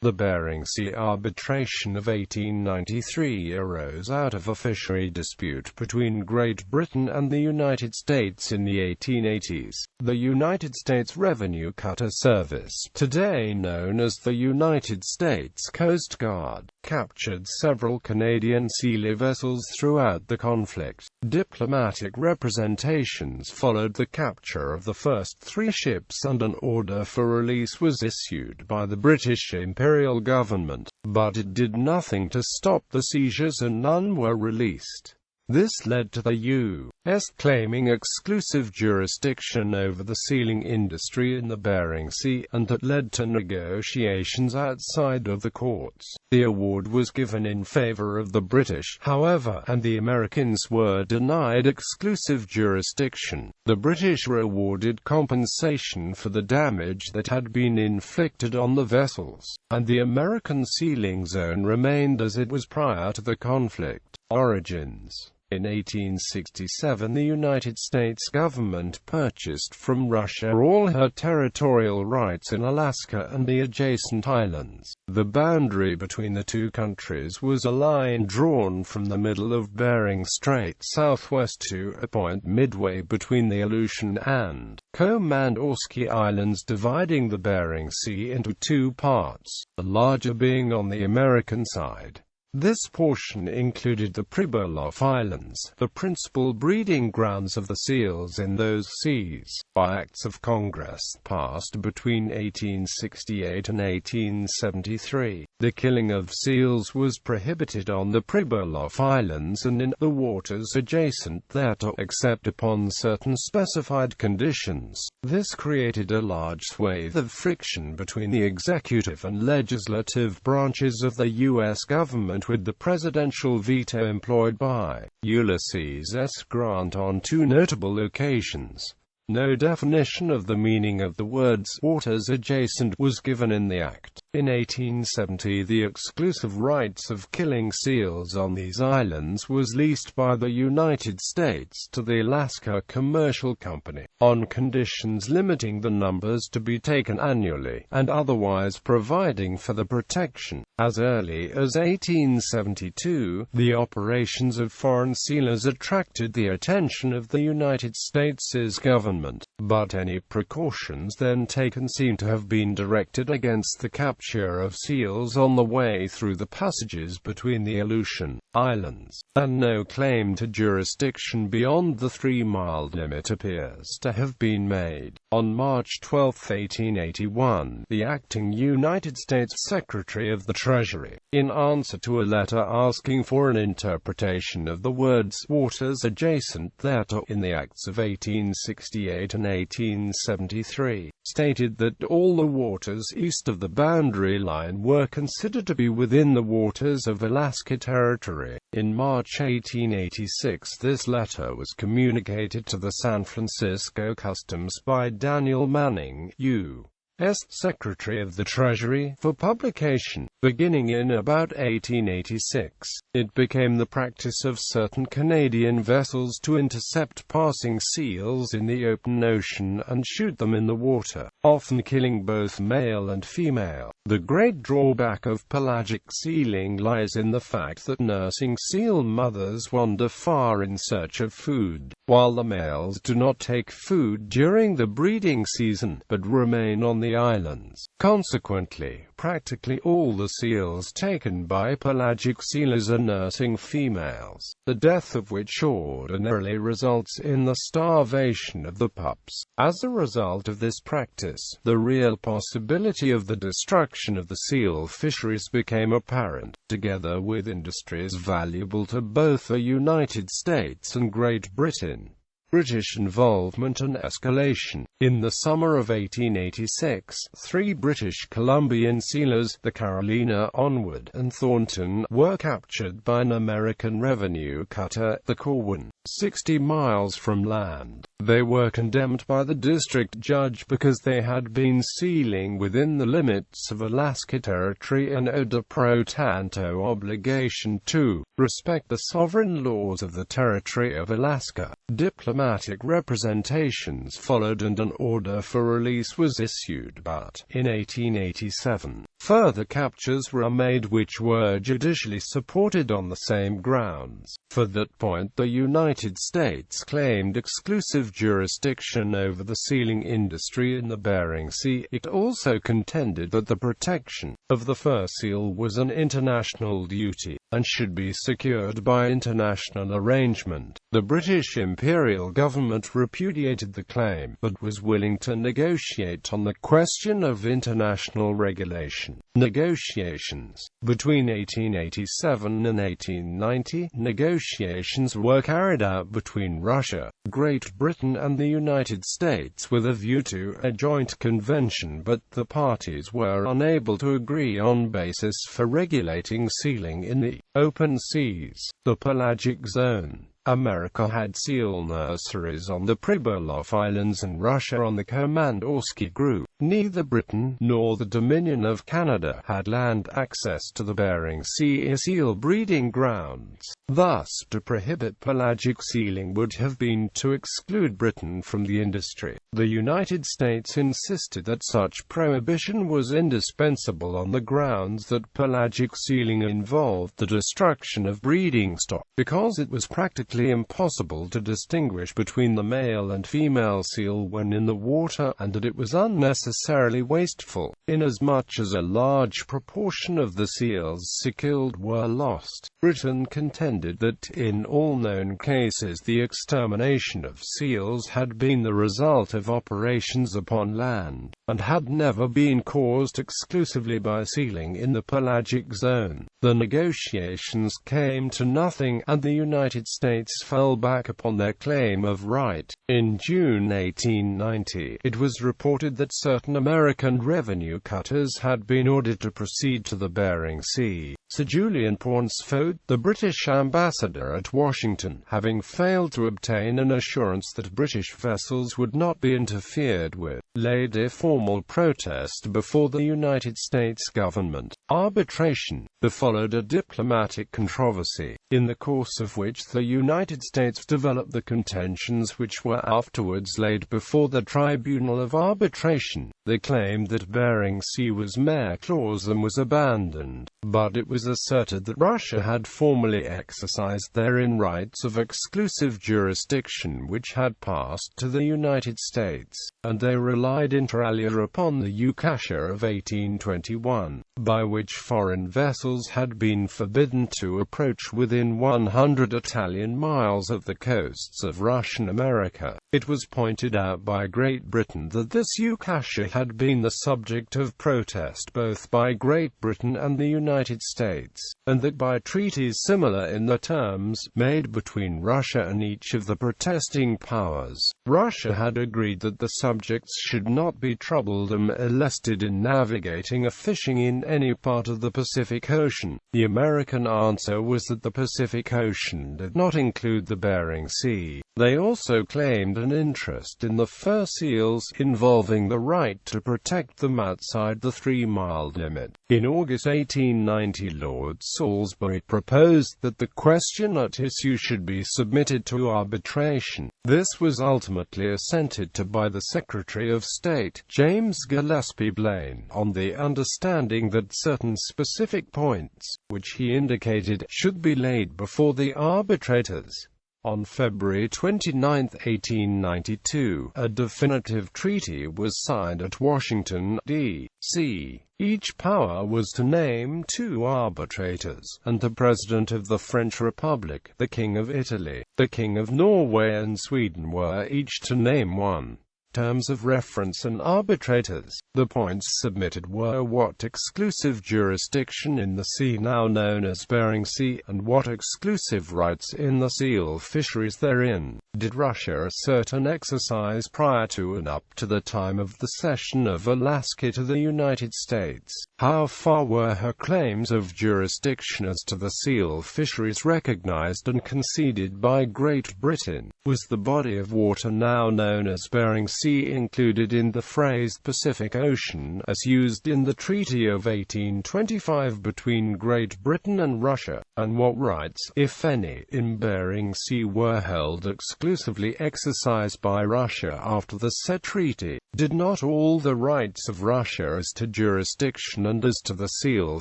The Bering Sea Arbitration of 1893 arose out of a fishery dispute between Great Britain and the United States in the 1880s. The United States Revenue Cutter Service, today known as the United States Coast Guard, captured several Canadian sealer vessels throughout the conflict. Diplomatic representations followed the capture of the first 3 ships, and an order for release was issued by the British Imperial government, but it did nothing to stop the seizures and none were released. This led to the U.S. claiming exclusive jurisdiction over the sealing industry in the Bering Sea, and it led to negotiations outside of the courts. The award was given in favor of the British, however, and the Americans were denied exclusive jurisdiction. The British were awarded compensation for the damage that had been inflicted on the vessels, and the American sealing zone remained as it was prior to the conflict. Origins. In 1867 the United States government purchased from Russia all her territorial rights in Alaska and the adjacent islands. The boundary between the two countries was a line drawn from the middle of Bering Strait southwest to a point midway between the Aleutian and Komandorski Islands, dividing the Bering Sea into 2 parts, the larger being on the American side. This portion included the Pribilof Islands, the principal breeding grounds of the seals in those seas. By acts of Congress passed between 1868 and 1873, the killing of seals was prohibited on the Pribilof Islands and in the waters adjacent thereto, except upon certain specified conditions. This created a large swathe of friction between the executive and legislative branches of the U.S. government, with the presidential veto employed by Ulysses S. Grant on 2 notable occasions. No definition of the meaning of the words "waters adjacent" was given in the act. In 1870 the exclusive rights of killing seals on these islands was leased by the United States to the Alaska Commercial Company, on conditions limiting the numbers to be taken annually, and otherwise providing for the protection. As early as 1872, the operations of foreign sealers attracted the attention of the United States' government, but any precautions then taken seem to have been directed against the capture of seals on the way through the passages between the Aleutian Islands, and no claim to jurisdiction beyond the 3-mile limit appears to have been made. On March 12, 1881, the acting United States Secretary of the Treasury, in answer to a letter asking for an interpretation of the words "waters adjacent thereto" in the Acts of 1868 and 1873, stated that all the waters east of the boundary line were considered to be within the waters of Alaska Territory. In March 1886 this letter was communicated to the San Francisco Customs by Daniel Manning, U.S. Secretary of the Treasury, for publication. Beginning in about 1886, it became the practice of certain Canadian vessels to intercept passing seals in the open ocean and shoot them in the water, often killing both male and female. The great drawback of pelagic sealing lies in the fact that nursing seal mothers wander far in search of food, while the males do not take food during the breeding season, but remain on the islands. Consequently, practically all the seals taken by pelagic sealers are nursing females, the death of which ordinarily results in the starvation of the pups. As a result of this practice, the real possibility of the destruction of the seal fisheries became apparent, together with industries valuable to both the United States and Great Britain. British involvement and escalation. In the summer of 1886, 3 British Columbian sealers, the Carolina, Onward, and Thornton, were captured by an American revenue cutter, the Corwin, 60 miles from land. They were condemned by the district judge because they had been sealing within the limits of Alaska Territory and owed a pro tanto obligation to respect the sovereign laws of the Territory of Alaska. Diplomatic representations followed and an order for release was issued, but in 1887, Further captures were made which were judicially supported on the same grounds. For that point the United States claimed exclusive jurisdiction over the sealing industry in the Bering Sea. It also contended that the protection of the fur seal was an international duty, and should be secured by international arrangement. The British imperial government repudiated the claim, but was willing to negotiate on the question of international regulation. Negotiations. Between 1887 and 1890, negotiations were carried out between Russia, Great Britain and the United States with a view to a joint convention, but the parties were unable to agree on basis for regulating sealing in the open seas, the pelagic zone. America had seal nurseries on the Pribilof Islands and Russia on the Komandorsky Group. Neither Britain nor the Dominion of Canada had land access to the Bering Sea seal breeding grounds. Thus, to prohibit pelagic sealing would have been to exclude Britain from the industry. The United States insisted that such prohibition was indispensable on the grounds that pelagic sealing involved the destruction of breeding stock, because it was practically impossible to distinguish between the male and female seal when in the water, and that it was unnecessarily wasteful, inasmuch as a large proportion of the seals killed were lost. Britain contended that, in all known cases, the extermination of seals had been the result of operations upon land, and had never been caused exclusively by sealing in the pelagic zone. The negotiations came to nothing, and the United States fell back upon their claim of right. In June 1890, it was reported that certain American revenue cutters had been ordered to proceed to the Bering Sea. Sir Julian Pauncefort, the British ambassador at Washington, having failed to obtain an assurance that British vessels would not be interfered with, laid a formal protest before the United States government. Arbitration. There followed a diplomatic controversy, in the course of which the United States developed the contentions which were afterwards laid before the Tribunal of Arbitration. They claimed that Bering Sea was mere clause and was abandoned, but it was asserted that Russia had formally exercised therein rights of exclusive jurisdiction which had passed to the United States, and they relied inter alia upon the ukasha of 1821, by which foreign vessels had been forbidden to approach within 100 Italian miles of the coasts of Russian America. It was pointed out by Great Britain that this ukasha had been the subject of protest both by Great Britain and the United States, and that by treaties similar in the terms made between Russia and each of the protesting powers, Russia had agreed that the subjects should not be troubled and molested in navigating or fishing in any part of the Pacific Ocean. The American answer was that the Pacific Ocean did not include the Bering Sea. They also claimed an interest in the fur seals, involving the right to protect them outside the 3-mile limit. In August 1890, Lord Salisbury proposed that the question at issue should be submitted to arbitration. This was ultimately assented to by the Secretary of State, James Gillespie Blaine, on the understanding that certain specific points, which he indicated, should be laid before the arbitrators. On February 29, 1892, a definitive treaty was signed at Washington, D.C. Each power was to name 2 arbitrators, and the President of the French Republic, the King of Italy, the King of Norway and Sweden were each to name 1. Terms of reference and arbitrators. The points submitted were what exclusive jurisdiction in the sea now known as Bering Sea, and what exclusive rights in the seal fisheries therein did Russia assert and exercise prior to and up to the time of the cession of Alaska to the United States. How far were her claims of jurisdiction as to the seal fisheries recognized and conceded by Great Britain? Was the body of water now known as Bering Sea included in the phrase Pacific Ocean as used in the Treaty of 1825 between Great Britain and Russia? And what rights, if any, in Bering Sea were held exclusive exclusively exercised by Russia after the said treaty. Did not all the rights of Russia as to jurisdiction and as to the seal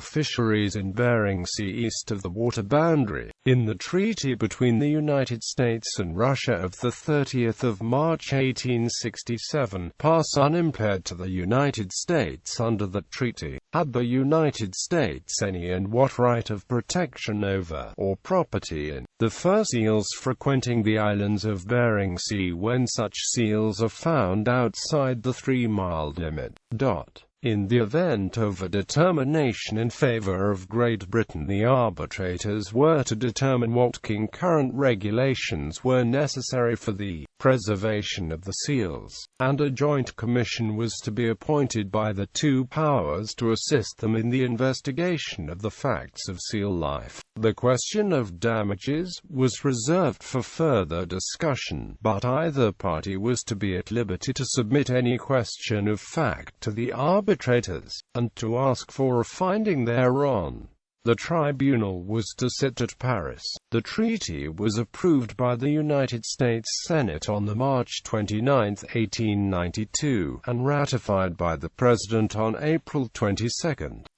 fisheries in Bering Sea east of the water boundary, in the treaty between the United States and Russia of 30 March 1867, pass unimpaired to the United States under that treaty? Had the United States any and what right of protection over, or property in, the fur seals frequenting the islands of Bering Sea when such seals are found outside the 3-mile limit? In the event of a determination in favor of Great Britain, the arbitrators were to determine what concurrent regulations were necessary for the preservation of the seals, and a joint commission was to be appointed by the two powers to assist them in the investigation of the facts of seal life. The question of damages was reserved for further discussion, but either party was to be at liberty to submit any question of fact to the arbitrators, and to ask for a finding thereon. The tribunal was to sit at Paris. The treaty was approved by the United States Senate on March 29, 1892, and ratified by the President on April 22.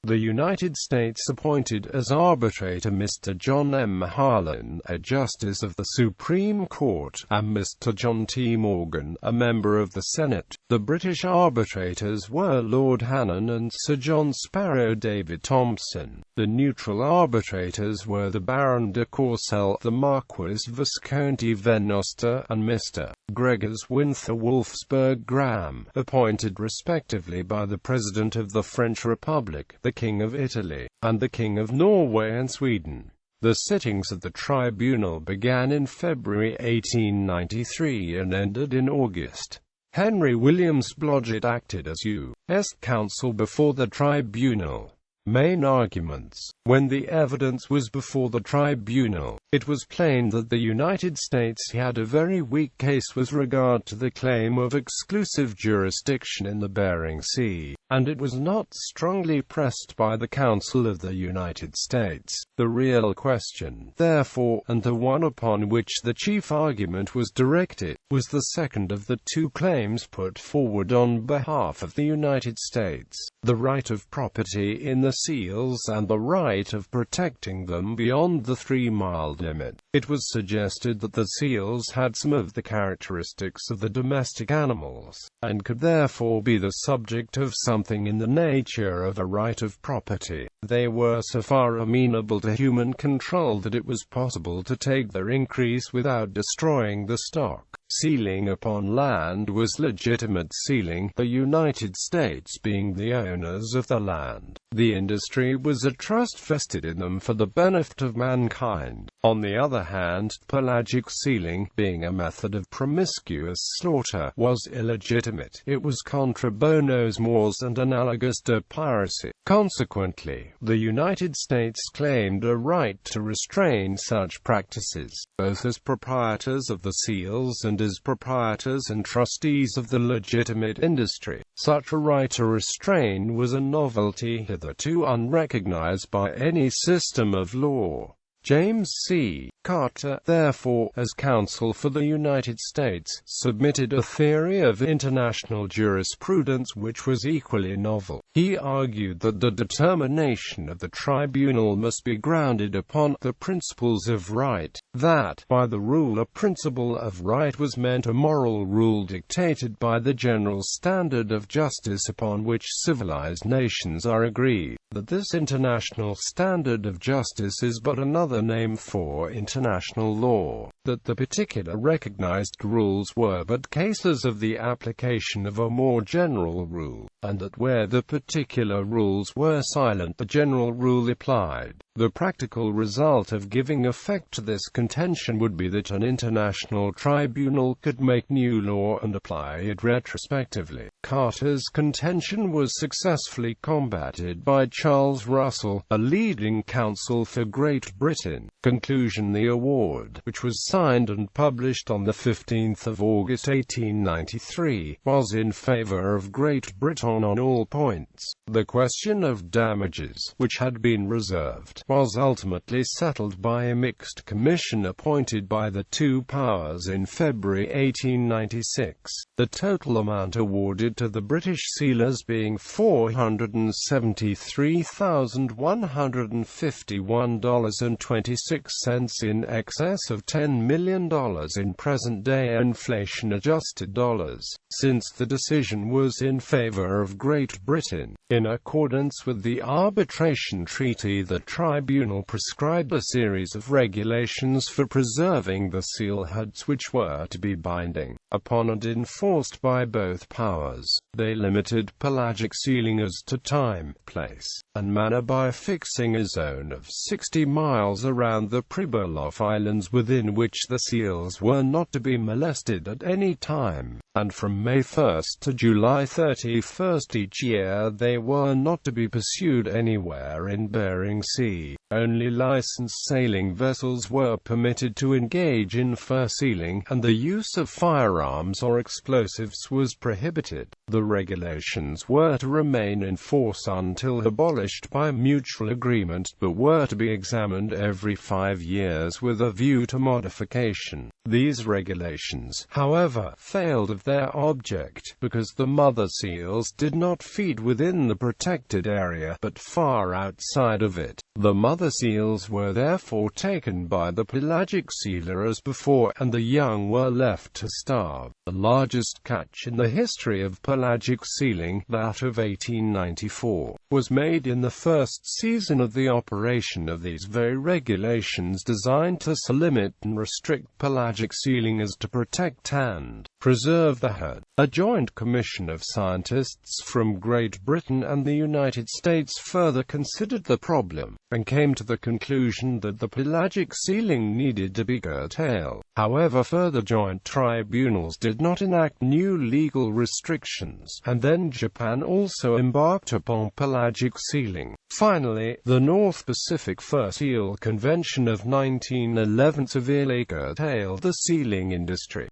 The United States appointed as arbitrator Mr. John M. Harlan, a justice of the Supreme Court, and Mr. John T. Morgan, a member of the Senate. The British arbitrators were Lord Hannon and Sir John Sparrow David Thompson. The neutral arbitrators were the Baron de Courcelles, the Marquis Visconti Venosta, and Mr. Gregors Winther Wolfsburg Graham, appointed respectively by the President of the French Republic, the King of Italy, and the King of Norway and Sweden. The sittings of the tribunal began in February 1893 and ended in August. Henry Williams Blodgett acted as U.S. counsel before the tribunal. Main arguments. When the evidence was before the tribunal, it was plain that the United States had a very weak case with regard to the claim of exclusive jurisdiction in the Bering Sea, and it was not strongly pressed by the Council of the United States. The real question, therefore, and the one upon which the chief argument was directed, was the second of the two claims put forward on behalf of the United States: the right of property in the seals and the right of protecting them beyond the 3-mile limit. It was suggested that the seals had some of the characteristics of the domestic animals, and could therefore be the subject of something in the nature of a right of property. They were so far amenable to human control that it was possible to take their increase without destroying the stock. Sealing upon land was legitimate sealing, the United States being the owners of the land. The industry was a trust vested in them for the benefit of mankind. On the other hand, pelagic sealing, being a method of promiscuous slaughter, was illegitimate. It was contra bonos mors and analogous to piracy. Consequently, the United States claimed a right to restrain such practices, both as proprietors of the seals and as proprietors and trustees of the legitimate industry. Such a right to restrain was a novelty hitherto unrecognized by any system of law. James C. Carter, therefore, as counsel for the United States, submitted a theory of international jurisprudence which was equally novel. He argued that the determination of the tribunal must be grounded upon the principles of right, that, by the rule a principle of right was meant a moral rule dictated by the general standard of justice upon which civilized nations are agreed, that this international standard of justice is but another name for international law, that the particular recognized rules were but cases of the application of a more general rule, and that where the particular rules were silent the general rule applied. The practical result of giving effect to this contention would be that an international tribunal could make new law and apply it retrospectively. Carter's contention was successfully combated by Charles Russell, a leading counsel for Great Britain. Conclusion: the award, which was signed and published on 15 August 1893, was in favor of Great Britain on all points. The question of damages, which had been reserved was ultimately settled by a mixed commission appointed by the two powers in February 1896, the total amount awarded to the British sealers being $473,151.26, in excess of $10 million in present-day inflation-adjusted dollars, since the decision was in favor of Great Britain. In accordance with the arbitration treaty, the tribunal prescribed a series of regulations for preserving the seal heads which were to be binding upon and enforced by both powers. They limited pelagic sealing as to time, place, and manner by fixing a zone of 60 miles around the Pribilof Islands within which the seals were not to be molested at any time, and from May 1 to July 31 each year they were not to be pursued anywhere in Bering Sea. Only licensed sailing vessels were permitted to engage in fur sealing, and the use of firearms or explosives was prohibited. The regulations were to remain in force until abolished by mutual agreement, but were to be examined every 5 years with a view to modification. These regulations, however, failed of their object, because the mother seals did not feed within the protected area, but far outside of it. The mother seals were therefore taken by the pelagic sealer as before, and the young were left to starve. The largest catch in the history of pelagic sealing, that of 1894, was made in the first season of the operation of these very regulations designed to so limit and restrict pelagic sealing as to protect and preserve the head. A joint commission of scientists from Great Britain and the United States further considered the problem, and came to the conclusion that the pelagic sealing needed to be curtailed. However, further joint tribunals did not enact new legal restrictions, and then Japan also embarked upon pelagic sealing. Finally, the North Pacific Fur Seal Convention of 1911 severely curtailed the sealing industry.